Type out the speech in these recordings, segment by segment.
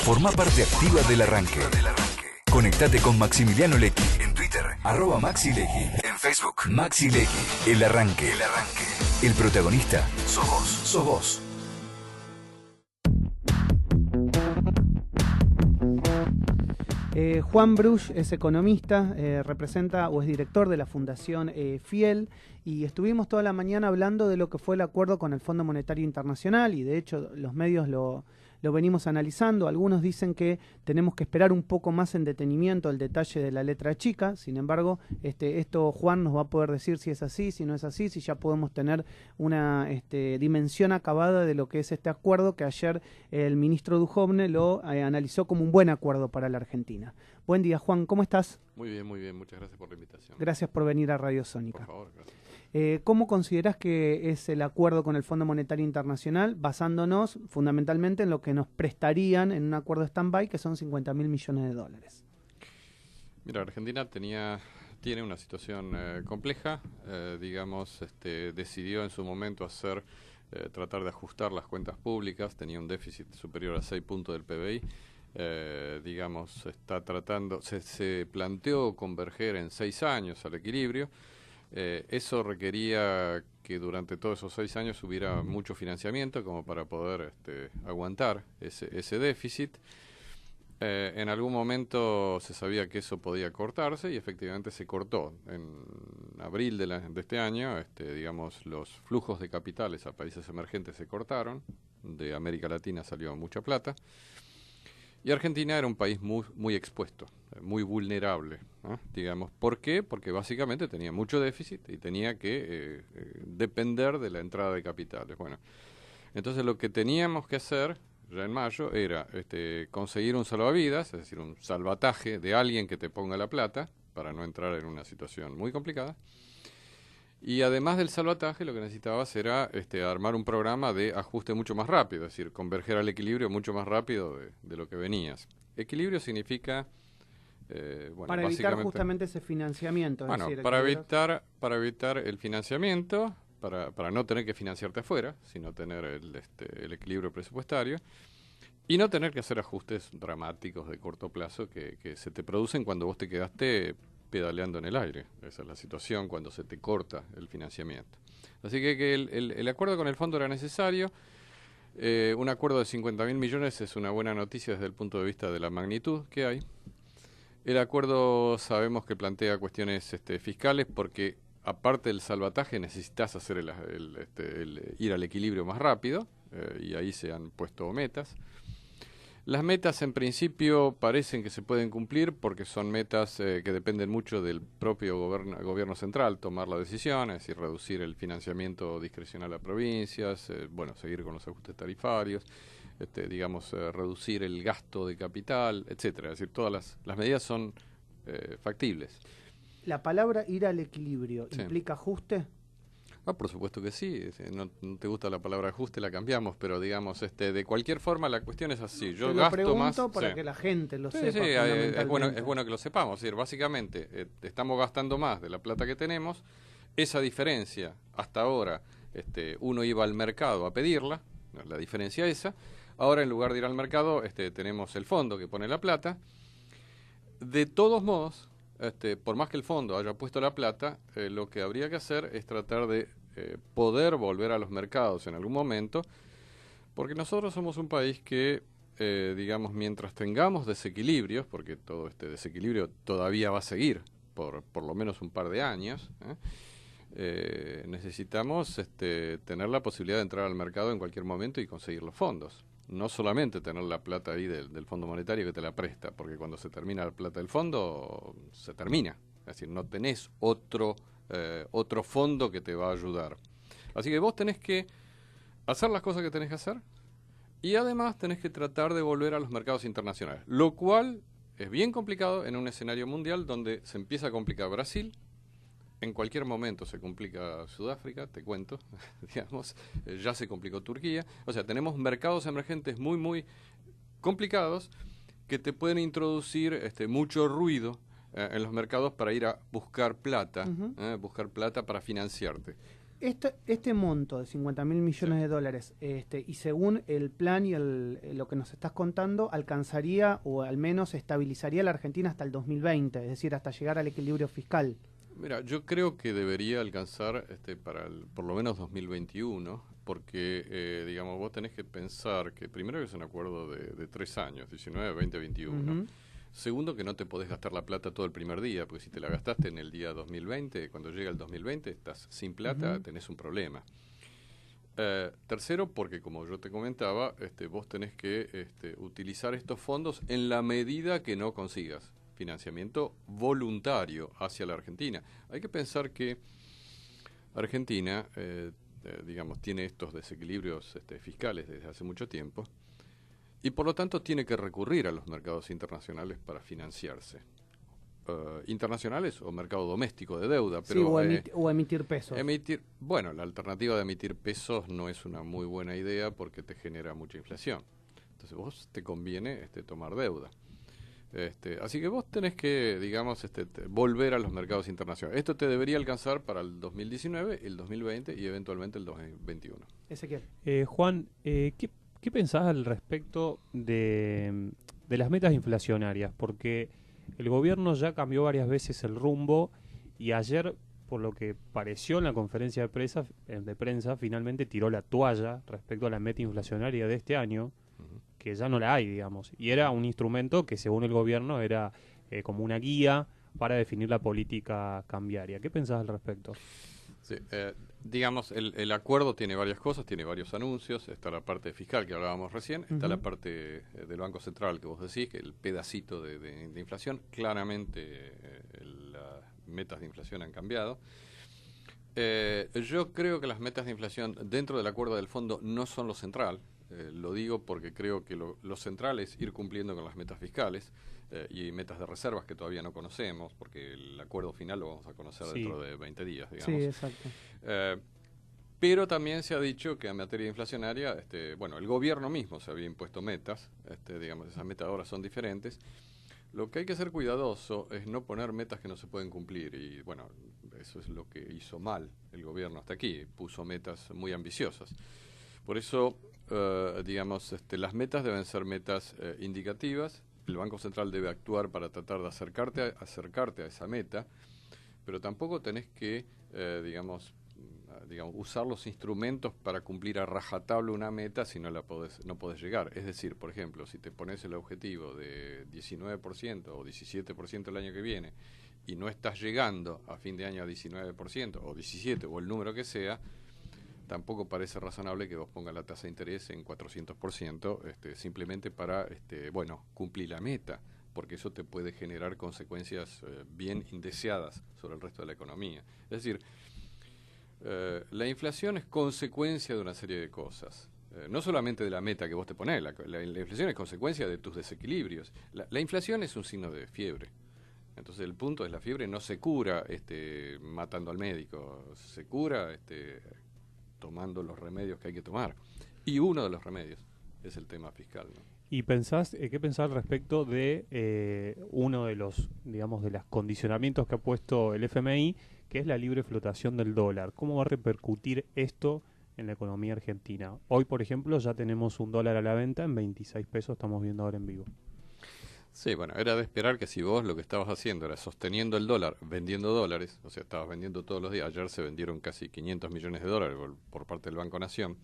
Forma parte activa del arranque. Conectate con Maximiliano Lecchi en Twitter, @MaxiLecchi, en Facebook, Maxi Lecchi, El Arranque. El protagonista sos vos. Juan Bruch es economista, representa o es director de la Fundación Fiel, y estuvimos toda la mañana hablando de lo que fue el acuerdo con el Fondo Monetario Internacional, y de hecho los medios lo venimos analizando. Algunos dicen que tenemos que esperar un poco más en detenimiento el detalle de la letra chica. Sin embargo, esto Juan nos va a poder decir si es así, si no es así, si ya podemos tener una dimensión acabada de lo que es este acuerdo, que ayer el ministro Duhovne lo analizó como un buen acuerdo para la Argentina. Buen día, Juan, ¿cómo estás? Muy bien, muchas gracias por la invitación. Gracias por venir a Radio Sónica. Por favor, gracias. ¿Cómo considerás que es el acuerdo con el Fondo Monetario Internacional, basándonos fundamentalmente en lo que nos prestarían en un acuerdo stand-by, que son 50.000 millones de dólares? Mira, Argentina tiene una situación compleja. Decidió en su momento tratar de ajustar las cuentas públicas. Tenía un déficit superior a 6 puntos del PBI. Se planteó converger en 6 años al equilibrio. Eso requería que durante todos esos 6 años hubiera mucho financiamiento como para poder aguantar ese déficit. En algún momento se sabía que eso podía cortarse y efectivamente se cortó. En abril de este año, los flujos de capitales a países emergentes se cortaron. De América Latina salió mucha plata. Y Argentina era un país muy expuesto, muy vulnerable, ¿no? ¿Por qué? Porque básicamente tenía mucho déficit y tenía que depender de la entrada de capitales. Bueno, entonces lo que teníamos que hacer ya en mayo era conseguir un salvavidas, es decir, un salvataje de alguien que te ponga la plata para no entrar en una situación muy complicada. Y además del salvataje, lo que necesitabas era armar un programa de ajuste mucho más rápido, es decir, converger al equilibrio mucho más rápido de lo que venías. Equilibrio significa, para evitar justamente ese financiamiento. Bueno, para evitar el financiamiento, para no tener que financiarte afuera, sino tener el equilibrio presupuestario, y no tener que hacer ajustes dramáticos de corto plazo que se te producen cuando vos te quedaste pedaleando en el aire. Esa es la situación cuando se te corta el financiamiento. Así que el acuerdo con el fondo era necesario. Un acuerdo de 50.000 millones es una buena noticia desde el punto de vista de la magnitud que hay. El acuerdo sabemos que plantea cuestiones fiscales porque aparte del salvataje necesitas hacer ir al equilibrio más rápido, y ahí se han puesto metas. Las metas en principio parecen que se pueden cumplir porque son metas que dependen mucho del propio gobierno central tomar la decisión, es decir, reducir el financiamiento discrecional a provincias, seguir con los ajustes tarifarios, reducir el gasto de capital, etcétera. Es decir, todas las medidas son factibles. ¿La palabra ir al equilibrio Sí. implica ajuste? Por supuesto que sí. No te gusta la palabra ajuste, la cambiamos, pero de cualquier forma la cuestión es así. Yo Te lo gasto pregunto más para sí. que la gente lo Sí, sepa. es bueno que lo sepamos. Es decir, básicamente estamos gastando más de la plata que tenemos. Esa diferencia, hasta ahora, uno iba al mercado a pedirla, la diferencia esa. Ahora, en lugar de ir al mercado, tenemos el fondo que pone la plata. De todos modos, por más que el fondo haya puesto la plata, lo que habría que hacer es tratar de poder volver a los mercados en algún momento, porque nosotros somos un país que, mientras tengamos desequilibrios, porque todo este desequilibrio todavía va a seguir por lo menos un par de años, necesitamos tener la posibilidad de entrar al mercado en cualquier momento y conseguir los fondos. No solamente tener la plata ahí del Fondo Monetario que te la presta, porque cuando se termina la plata del fondo, se termina. Es decir, no tenés otro fondo que te va a ayudar. Así que vos tenés que hacer las cosas que tenés que hacer y además tenés que tratar de volver a los mercados internacionales, lo cual es bien complicado en un escenario mundial donde se empieza a complicar Brasil. En cualquier momento se complica Sudáfrica, te cuento, ya se complicó Turquía. O sea, tenemos mercados emergentes muy complicados que te pueden introducir mucho ruido en los mercados para ir a buscar plata, buscar plata para financiarte. Este monto de 50.000 millones de dólares, y según el plan y lo que nos estás contando, alcanzaría o al menos estabilizaría la Argentina hasta el 2020, es decir, hasta llegar al equilibrio fiscal. Mira, yo creo que debería alcanzar para por lo menos 2021, porque, digamos, vos tenés que pensar que primero es un acuerdo de 3 años, 19, 20, 21. Ujú. Segundo, que no te podés gastar la plata todo el primer día, porque si te la gastaste en el día 2020, cuando llega el 2020, estás sin plata, Ujú. tenés un problema. Tercero, porque como yo te comentaba, vos tenés que utilizar estos fondos en la medida que no consigas financiamiento voluntario hacia la Argentina. Hay que pensar que Argentina, digamos, tiene estos desequilibrios fiscales desde hace mucho tiempo y por lo tanto tiene que recurrir a los mercados internacionales para financiarse. Internacionales o mercado doméstico de deuda, Sí, pero o emitir pesos. bueno, la alternativa de emitir pesos no es una muy buena idea porque te genera mucha inflación. Entonces vos te conviene tomar deuda. Así que vos tenés que, digamos, volver a los mercados internacionales. Esto te debería alcanzar para el 2019, el 2020 y eventualmente el 2021. Ezequiel. Juan, ¿qué pensás al respecto de las metas inflacionarias? Porque el gobierno ya cambió varias veces el rumbo y ayer, por lo que pareció en la conferencia de prensa, finalmente tiró la toalla respecto a la meta inflacionaria de este año, que ya no la hay, digamos. Y era un instrumento que, según el gobierno, era como una guía para definir la política cambiaria. ¿Qué pensás al respecto? Sí, digamos, el acuerdo tiene varias cosas, tiene varios anuncios. Está la parte fiscal que hablábamos recién, está la parte del Banco Central que vos decís, que el pedacito de inflación. Claramente las metas de inflación han cambiado. Yo creo que las metas de inflación dentro del acuerdo del fondo no son lo central. Lo digo porque creo que lo central es ir cumpliendo con las metas fiscales y metas de reservas que todavía no conocemos, porque el acuerdo final lo vamos a conocer dentro de 20 días, digamos. Sí, exacto. Pero también se ha dicho que en materia inflacionaria, bueno, el gobierno mismo se había impuesto metas, digamos, esas metas ahora son diferentes. Lo que hay que ser cuidadoso es no poner metas que no se pueden cumplir y, bueno, eso es lo que hizo mal el gobierno hasta aquí, puso metas muy ambiciosas. Por eso, digamos, las metas deben ser metas indicativas. El Banco Central debe actuar para tratar de acercarte a esa meta, pero tampoco tenés que, digamos, usar los instrumentos para cumplir a rajatabla una meta si no podés llegar. Es decir, por ejemplo, si te pones el objetivo de 19% o 17% el año que viene y no estás llegando a fin de año a 19% o 17% o el número que sea, tampoco parece razonable que vos pongas la tasa de interés en 400%, simplemente para, bueno, cumplir la meta, porque eso te puede generar consecuencias bien indeseadas sobre el resto de la economía. Es decir, la inflación es consecuencia de una serie de cosas. No solamente de la meta que vos te ponés, la inflación es consecuencia de tus desequilibrios. La inflación es un signo de fiebre. Entonces el punto es la fiebre no se cura matando al médico, se cura tomando los remedios que hay que tomar. Y uno de los remedios es el tema fiscal, ¿no? ¿Y qué pensás al respecto de uno de los, digamos, de los condicionamientos que ha puesto el FMI, que es la libre flotación del dólar? ¿Cómo va a repercutir esto en la economía argentina? Hoy, por ejemplo, ya tenemos un dólar a la venta en 26 pesos, estamos viendo ahora en vivo. Sí, bueno, era de esperar que si vos lo que estabas haciendo era sosteniendo el dólar, vendiendo dólares, o sea, estabas vendiendo todos los días, ayer se vendieron casi 500 millones de dólares por parte del Banco Nación,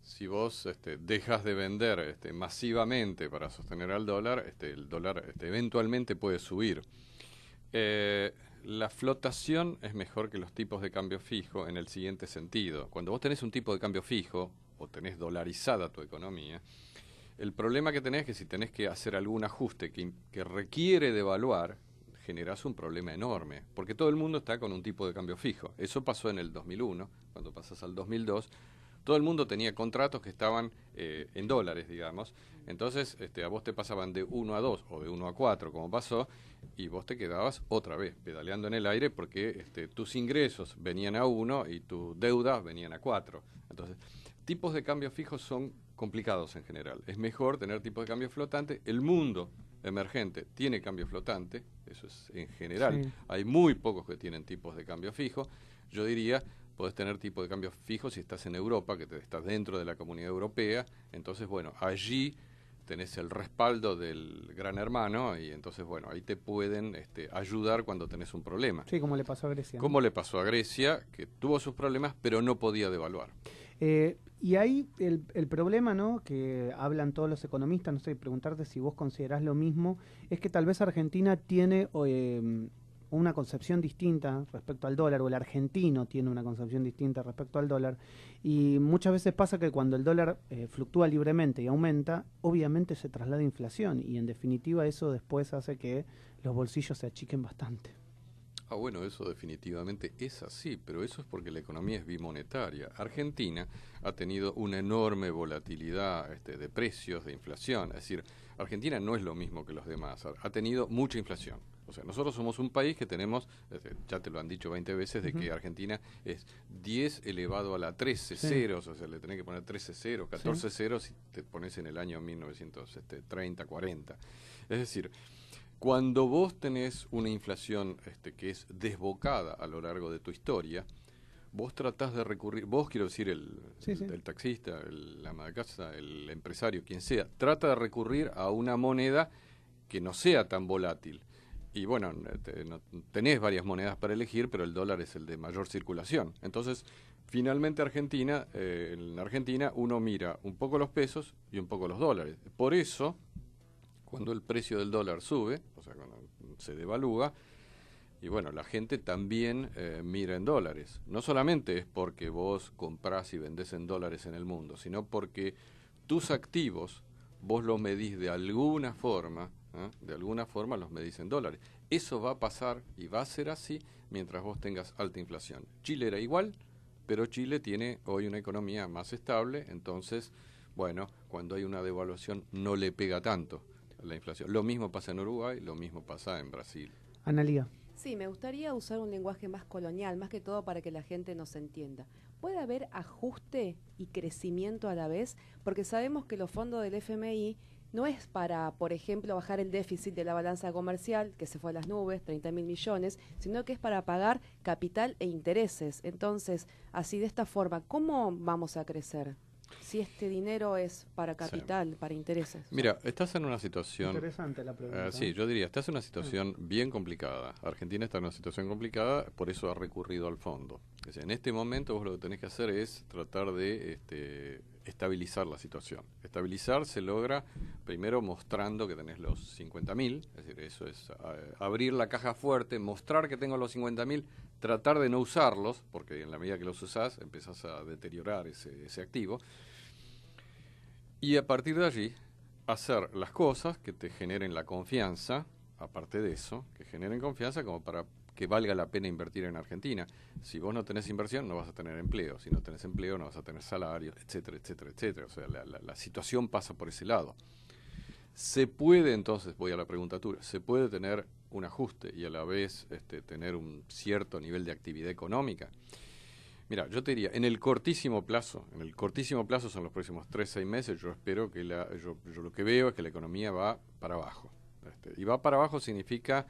si vos dejas de vender masivamente para sostener al dólar, el dólar eventualmente puede subir. La flotación es mejor que los tipos de cambio fijo en el siguiente sentido. Cuando vos tenés un tipo de cambio fijo o tenés dolarizada tu economía, el problema que tenés es que si tenés que hacer algún ajuste que requiere devaluar, generás un problema enorme, porque todo el mundo está con un tipo de cambio fijo. Eso pasó en el 2001, cuando pasás al 2002, todo el mundo tenía contratos que estaban en dólares, digamos. Entonces, a vos te pasaban de 1 a 2 o de 1 a 4, como pasó, y vos te quedabas otra vez pedaleando en el aire porque tus ingresos venían a 1 y tus deudas venían a 4. Entonces, tipos de cambio fijos son complicados en general. Es mejor tener tipos de cambio flotante. El mundo emergente tiene cambio flotante, eso es en general. Sí. Hay muy pocos que tienen tipos de cambio fijo. Yo diría, podés tener tipo de cambio fijo si estás en Europa, que estás dentro de la Comunidad Europea. Entonces, bueno, allí tenés el respaldo del gran hermano y entonces, bueno, ahí te pueden ayudar cuando tenés un problema. Sí, como le pasó a Grecia. Como le pasó a Grecia, que tuvo sus problemas, pero no podía devaluar. Y ahí el problema, ¿no?, que hablan todos los economistas, no sé, preguntarte si vos considerás lo mismo, es que tal vez Argentina tiene una concepción distinta respecto al dólar, o el argentino tiene una concepción distinta respecto al dólar, y muchas veces pasa que cuando el dólar fluctúa libremente y aumenta, obviamente se traslada inflación, y en definitiva eso después hace que los bolsillos se achiquen bastante. Bueno, eso definitivamente es así, pero eso es porque la economía es bimonetaria. Argentina ha tenido una enorme volatilidad de precios, de inflación. Es decir, Argentina no es lo mismo que los demás. Ha tenido mucha inflación. O sea, nosotros somos un país que tenemos, ya te lo han dicho 20 veces, de que Argentina es 10 elevado a la 13 ceros. O sea, le tenés que poner 13 ceros, 14 ceros si te pones en el año 1930, 40. Es decir, cuando vos tenés una inflación que es desbocada a lo largo de tu historia, vos tratás de recurrir, vos quiero decir el taxista, el ama de casa, el empresario, quien sea, trata de recurrir a una moneda que no sea tan volátil. Y bueno, tenés varias monedas para elegir, pero el dólar es el de mayor circulación. Entonces, finalmente en Argentina uno mira un poco los pesos y un poco los dólares. Por eso, cuando el precio del dólar sube, o sea, cuando se devalúa, y bueno, la gente también mira en dólares. No solamente es porque vos comprás y vendés en dólares en el mundo, sino porque tus activos vos los medís de alguna forma los medís en dólares. Eso va a pasar y va a ser así mientras vos tengas alta inflación. Chile era igual, pero Chile tiene hoy una economía más estable, entonces, bueno, cuando hay una devaluación no le pega tanto la inflación. Lo mismo pasa en Uruguay, lo mismo pasa en Brasil. Analía. Sí, me gustaría usar un lenguaje más colonial, más que todo para que la gente nos entienda. ¿Puede haber ajuste y crecimiento a la vez? Porque sabemos que los fondos del FMI no es para, por ejemplo, bajar el déficit de la balanza comercial, que se fue a las nubes, 30.000 millones, sino que es para pagar capital e intereses. Entonces, así de esta forma, ¿cómo vamos a crecer? Si este dinero es para capital, para intereses. Mira, estás en una situación... Interesante la pregunta. Sí, yo diría, estás en una situación bien complicada. Argentina está en una situación complicada, por eso ha recurrido al fondo. Es decir, en este momento vos lo que tenés que hacer es tratar de estabilizar la situación. Estabilizar se logra primero mostrando que tenés los 50.000, es decir, eso es abrir la caja fuerte, mostrar que tengo los 50.000, tratar de no usarlos, porque en la medida que los usás empezás a deteriorar ese activo, y a partir de allí hacer las cosas que te generen la confianza, aparte de eso, que generen confianza como para que valga la pena invertir en Argentina. Si vos no tenés inversión, no vas a tener empleo. Si no tenés empleo, no vas a tener salarios, etcétera, etcétera, etcétera. O sea, la situación pasa por ese lado. Se puede, entonces, voy a la pregunta tuya, se puede tener un ajuste y a la vez tener un cierto nivel de actividad económica. Mira, yo te diría, en el cortísimo plazo son los próximos 3-6 meses, yo espero que yo lo que veo es que la economía va para abajo. Y va para abajo significa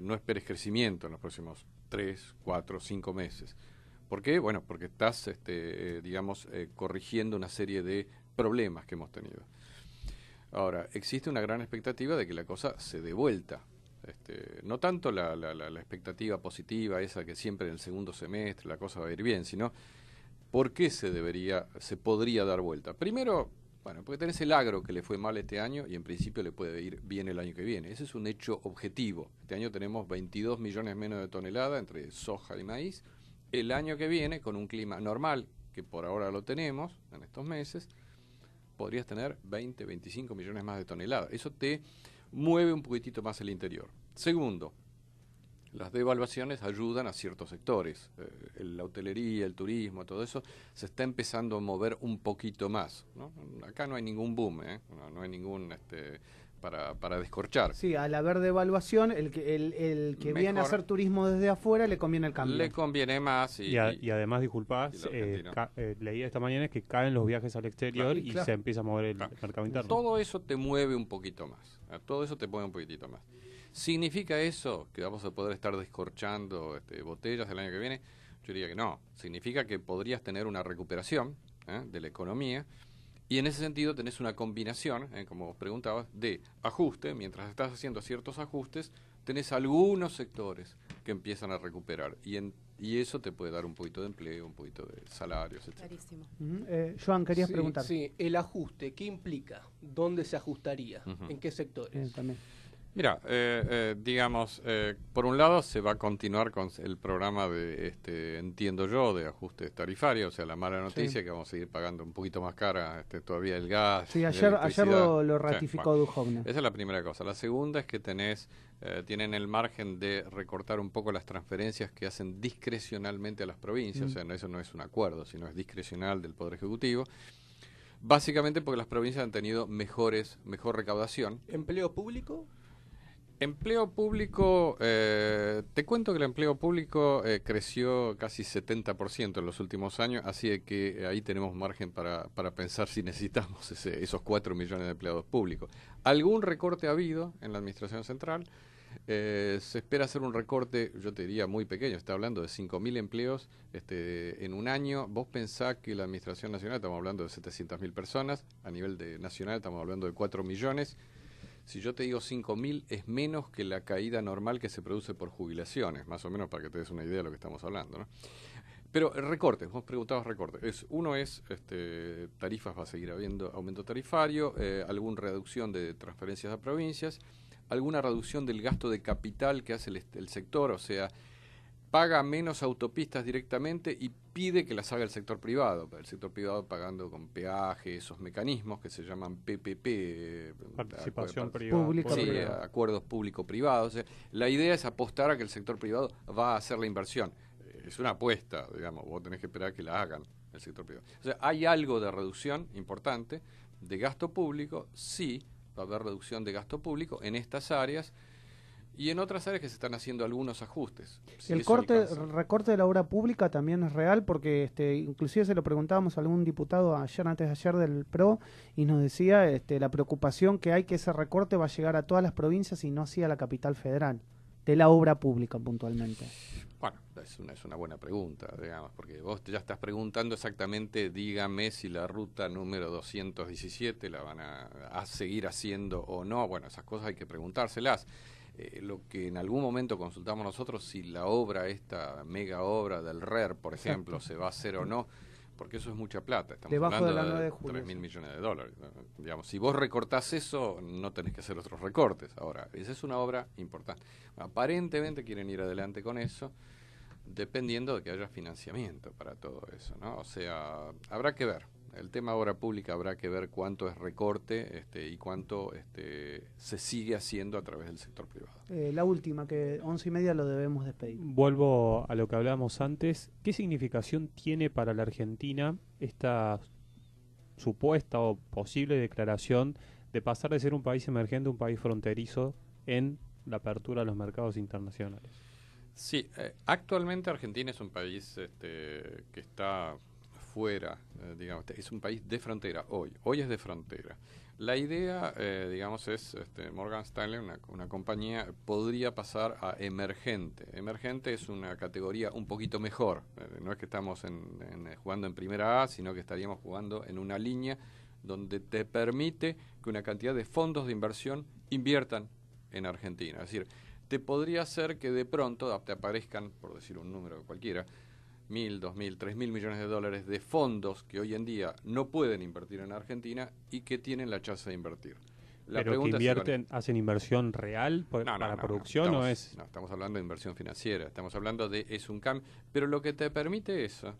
no esperes crecimiento en los próximos 3, 4, 5 meses. ¿Por qué? Bueno, porque estás, corrigiendo una serie de problemas que hemos tenido. Ahora, existe una gran expectativa de que la cosa se dé vuelta. No tanto la expectativa positiva, esa que siempre en el segundo semestre la cosa va a ir bien, sino ¿por qué se podría dar vuelta? Primero, bueno, porque tenés el agro que le fue mal este año y en principio le puede ir bien el año que viene. Ese es un hecho objetivo. Este año tenemos 22 millones menos de toneladas entre soja y maíz. El año que viene, con un clima normal, que por ahora lo tenemos en estos meses, podrías tener 20, 25 millones más de toneladas. Eso te mueve un poquitito más el interior. Segundo, las devaluaciones ayudan a ciertos sectores. La hotelería, el turismo, todo eso se está empezando a mover un poquito más, ¿no? Acá no hay ningún boom, no hay ningún para descorchar. Sí, al haber devaluación, el que viene a hacer turismo desde afuera le conviene el cambio. Le conviene más. Y además, disculpás, leí esta mañana que caen los viajes al exterior y se empieza a mover el mercado interno. Todo eso te mueve un poquito más. Todo eso te mueve un poquitito más. ¿Significa eso que vamos a poder estar descorchando botellas el año que viene? Yo diría que no. Significa que podrías tener una recuperación de la economía y en ese sentido tenés una combinación, como vos preguntabas, de ajuste. Mientras estás haciendo ciertos ajustes, tenés algunos sectores que empiezan a recuperar y eso te puede dar un poquito de empleo, un poquito de salarios, etc. Clarísimo. Joan, querías preguntar. Sí, el ajuste, ¿qué implica? ¿Dónde se ajustaría? ¿En qué sectores? También. Mira, digamos, por un lado se va a continuar con el programa de, entiendo yo, de ajustes tarifarios, o sea, la mala noticia es que vamos a seguir pagando un poquito más cara todavía el gas. Sí, la ayer electricidad. lo ratificó Duhovne. Esa es la primera cosa. La segunda es que tienen el margen de recortar un poco las transferencias que hacen discrecionalmente a las provincias, o sea, eso no es un acuerdo, sino es discrecional del Poder Ejecutivo. Básicamente porque las provincias han tenido mejor recaudación. ¿Empleo público? Empleo público, te cuento que el empleo público creció casi 70% en los últimos años, así que ahí tenemos margen para pensar si necesitamos esos 4 millones de empleados públicos. Algún recorte ha habido en la Administración Central, se espera hacer un recorte, yo te diría muy pequeño, está hablando de 5.000 empleos en un año. Vos pensás que la Administración Nacional, estamos hablando de 700.000 personas, a nivel nacional estamos hablando de 4 millones. Si yo te digo 5.000 es menos que la caída normal que se produce por jubilaciones, más o menos para que te des una idea de lo que estamos hablando, ¿no? Pero recortes, vos preguntabas recortes. Uno es, tarifas, va a seguir habiendo aumento tarifario, alguna reducción de transferencias a provincias, alguna reducción del gasto de capital que hace el sector, o sea, paga menos autopistas directamente y pide que las haga el sector privado. El sector privado pagando con peaje, esos mecanismos que se llaman PPP. Participación privada. Sí, acuerdos público-privados. O sea, la idea es apostar a que el sector privado va a hacer la inversión. Es una apuesta, digamos, vos tenés que esperar a que la hagan el sector privado. O sea, hay algo de reducción importante de gasto público, sí, va a haber reducción de gasto público en estas áreas, y en otras áreas que se están haciendo algunos ajustes. Si el recorte de la obra pública también es real, porque inclusive se lo preguntábamos a algún diputado antes de ayer del PRO, y nos decía la preocupación que hay que ese recorte va a llegar a todas las provincias y no así a la capital federal, de la obra pública puntualmente. Bueno, es una buena pregunta, digamos, porque vos ya estás preguntando exactamente, dígame si la ruta número 217 la van a seguir haciendo o no. Bueno, esas cosas hay que preguntárselas. Lo que en algún momento consultamos nosotros, si la obra, esta mega obra del RER, por ejemplo, se va a hacer o no, porque eso es mucha plata. Estamos hablando de 3.000 millones de dólares. Digamos, si vos recortás eso, no tenés que hacer otros recortes. Ahora, esa es una obra importante. Aparentemente quieren ir adelante con eso, dependiendo de que haya financiamiento para todo eso, ¿no? O sea, habrá que ver. El tema obra pública habrá que ver cuánto es recorte y cuánto se sigue haciendo a través del sector privado. La última, que 11:30 lo debemos despedir. Vuelvo a lo que hablábamos antes. ¿Qué significación tiene para la Argentina esta supuesta o posible declaración de pasar de ser un país emergente a un país fronterizo en la apertura a los mercados internacionales? Sí, actualmente Argentina es un país que está fuera, digamos, es un país de frontera hoy es de frontera. La idea, digamos, es Morgan Stanley, una compañía, podría pasar a emergente. Emergente es una categoría un poquito mejor, no es que estamos jugando en primera A, sino que estaríamos jugando en una línea donde te permite que una cantidad de fondos de inversión inviertan en Argentina. Es decir, te podría hacer que de pronto te aparezcan, por decir un número cualquiera, 1.000, 2.000, 3.000 millones de dólares de fondos que hoy en día no pueden invertir en Argentina y que tienen la chance de invertir. ¿Pero que invierten, hacen inversión real para producción o es...? No, estamos hablando de inversión financiera, estamos hablando es un cambio, pero lo que te permite eso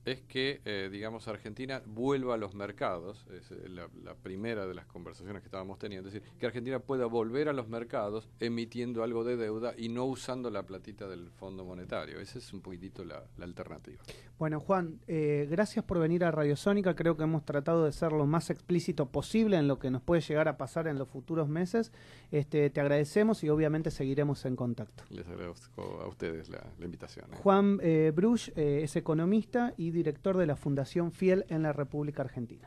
es que, digamos, Argentina vuelva a los mercados, es la primera de las conversaciones que estábamos teniendo, es decir, que Argentina pueda volver a los mercados emitiendo algo de deuda y no usando la platita del Fondo Monetario. Esa es un poquitito la alternativa. Bueno, Juan, gracias por venir a Radio Sónica. Creo que hemos tratado de ser lo más explícito posible en lo que nos puede llegar a pasar en los futuros meses. Te agradecemos y obviamente seguiremos en contacto. Les agradezco a ustedes la invitación. Juan Bruch es economista y director de la Fundación Fiel en la República Argentina.